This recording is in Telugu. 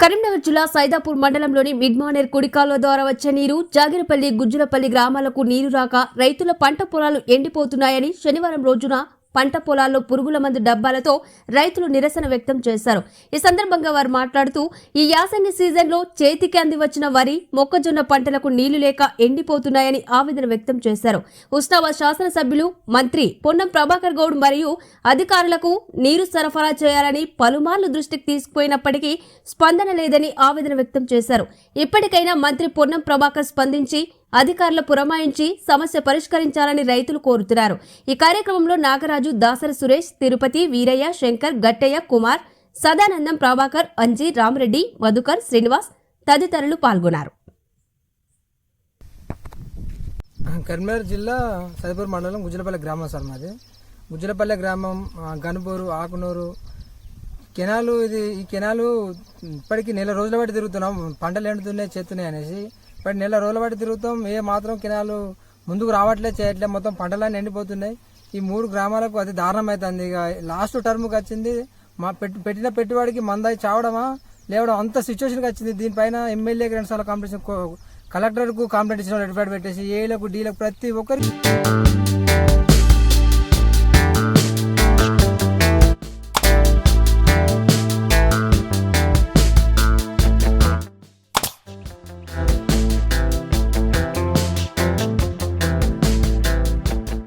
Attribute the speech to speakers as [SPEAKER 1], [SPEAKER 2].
[SPEAKER 1] కరీంనగర్ జిల్లా సైదాపూర్ మండలంలోని మిడ్మానేర్ కుడికాలువ ద్వారా వచ్చే నీరు జాగిరపల్లి గుజ్జులపల్లి గ్రామాలకు నీరు రాక రైతుల పంట పొలాలు ఎండిపోతున్నాయని శనివారం రోజున పంట పొలాల్లో పురుగుల మందు డబ్బాలతో రైతులు నిరసన వ్యక్తం చేశారు. ఈ సందర్భంగా వారు మాట్లాడుతూ ఈ యాసంగి సీజన్లో చేతికి అంది వచ్చిన వరి, మొక్కజొన్న పంటలకు నీళ్లు లేక ఎండిపోతున్నాయని ఆవేదన వ్యక్తం చేశారు. ఉస్నాబాద్ శాసనసభ్యులు మంత్రి పొన్నం ప్రభాకర్ గౌడ్ మరియు అధికారులకు నీరు సరఫరా చేయాలని పలుమార్లు దృష్టికి తీసుకుపోయినప్పటికీ స్పందన లేదని ఆవేదన వ్యక్తం చేశారు. ఇప్పటికైనా మంత్రి పొన్నం ప్రభాకర్ స్పందించి అధికారులు పురమాయించి సమస్య పరిష్కరించాలని రైతులు కోరుతున్నారు. ఈ కార్యక్రమంలో నాగరాజు, దాసరి సురేష్, తిరుపతి, వీరయ్య, శంకర్, గట్టయ్య, కుమార్, సదానందం, ప్రభాకర్, అంజీ, రామరెడ్డి, మధుకర్, శ్రీనివాస్ తదితరులు పాల్గొన్నారు.
[SPEAKER 2] కరీంనగర్ జిల్లా సైదాపూర్ మండలం గుజ్జలపల్లి గ్రామం సార్ మాది. గుజ్జలపల్లి గ్రామం, గనుపూరు, ఆకునూరు కెనాలు. ఈ కెనాలు ఇప్పటికీ నెల రోజుల బట్టి తిరుగుతున్నాం. పంటలు ఎండుతున్నాయి, చేస్తున్నాయి అనేసి ఇప్పటి నెల రోజుల బట్టి తిరుగుతాం. ఏ మాత్రం కెనాలు ముందుకు రావట్లేదు, చేయట్లేదు. మొత్తం పంటలన్నీ ఎండిపోతున్నాయి. ఈ 3 గ్రామాలకు అది దారుణం అవుతుంది. ఇక లాస్ట్ టర్మ్కి వచ్చింది. మా పెట్టిన పెట్టుబడికి మందాయి చావడమా లేవడం అంత సిచ్యువేషన్కి వచ్చింది. దీనిపైన ఎమ్మెల్యేకి 2 సార్లు కంప్లైంట్, కలెక్టర్కు కంప్లైంట్ ఇచ్చిన, రెడ్ పెట్టేసి ఏలకు, డీలకు ప్రతి ఒక్కరికి